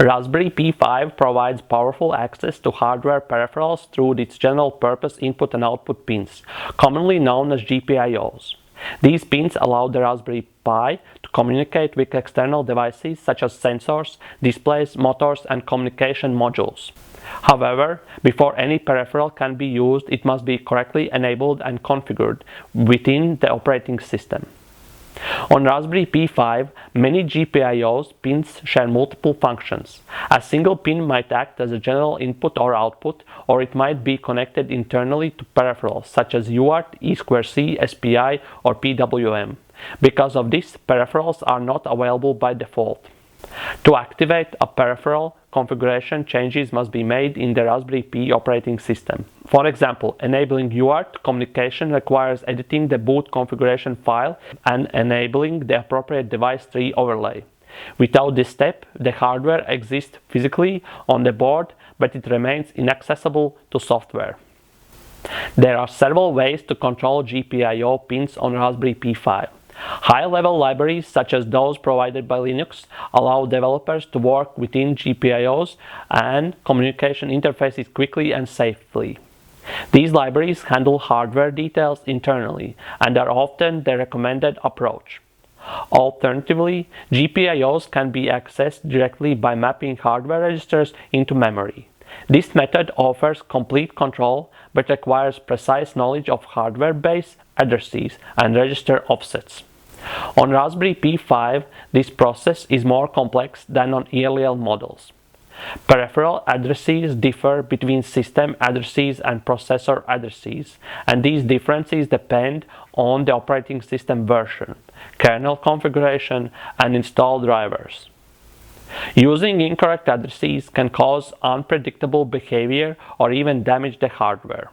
Raspberry Pi 5 provides powerful access to hardware peripherals through its general-purpose input and output pins, commonly known as GPIOs. These pins allow the Raspberry Pi to communicate with external devices such as sensors, displays, motors, and communication modules. However, before any peripheral can be used, it must be correctly enabled and configured within the operating system. On Raspberry Pi 5, many GPIOs pins share multiple functions. A single pin might act as a general input or output, or it might be connected internally to peripherals such as UART, E2C, SPI, or PWM. Because of this, peripherals are not available by default. To activate a peripheral, configuration changes must be made in the Raspberry Pi operating system. For example, enabling UART communication requires editing the boot configuration file and enabling the appropriate device tree overlay. Without this step, the hardware exists physically on the board, but it remains inaccessible to software. There are several ways to control GPIO pins on Raspberry Pi 5. High-level libraries such as those provided by Linux allow developers to work within GPIOs and communication interfaces quickly and safely. These libraries handle hardware details internally and are often the recommended approach. Alternatively, GPIOs can be accessed directly by mapping hardware registers into memory. This method offers complete control but requires precise knowledge of hardware-based addresses and register offsets. On Raspberry Pi 5, this process is more complex than on earlier models. Peripheral addresses differ between system addresses and processor addresses, and these differences depend on the operating system version, kernel configuration, and installed drivers. Using incorrect addresses can cause unpredictable behavior or even damage the hardware.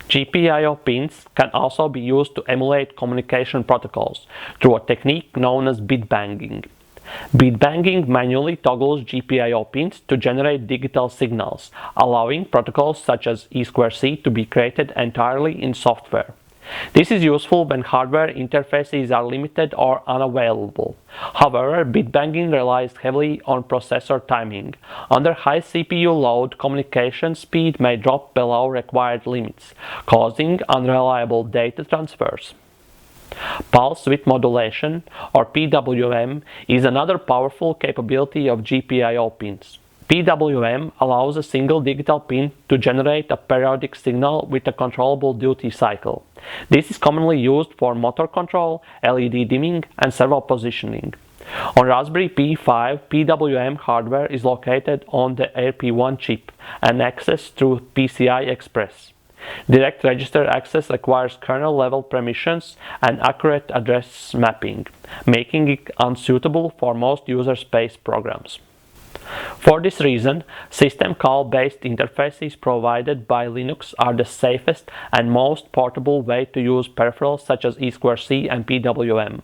GPIO pins can also be used to emulate communication protocols through a technique known as bit banging. Bit banging manually toggles GPIO pins to generate digital signals, allowing protocols such as E2C to be created entirely in software. This is useful when hardware interfaces are limited or unavailable. However, bit banging relies heavily on processor timing. Under high CPU load, communication speed may drop below required limits, causing unreliable data transfers. Pulse width modulation, or PWM, is another powerful capability of GPIO pins. PWM allows a single digital pin to generate a periodic signal with a controllable duty cycle. This is commonly used for motor control, LED dimming, and servo positioning. On Raspberry Pi 5, PWM hardware is located on the RP1 chip and accessed through PCI Express. Direct register access requires kernel-level permissions and accurate address mapping, making it unsuitable for most user space programs. For this reason, system call-based interfaces provided by Linux are the safest and most portable way to use peripherals such as E2C and PWM.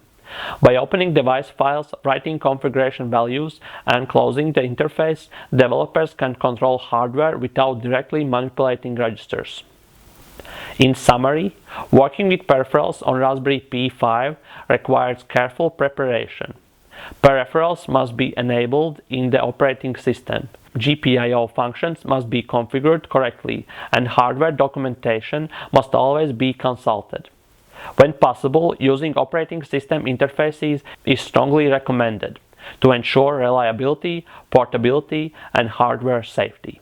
By opening device files, writing configuration values, and closing the interface, developers can control hardware without directly manipulating registers. In summary, working with peripherals on Raspberry Pi 5 requires careful preparation. Peripherals must be enabled in the operating system. GPIO functions must be configured correctly, and hardware documentation must always be consulted. When possible, using operating system interfaces is strongly recommended to ensure reliability, portability, and hardware safety.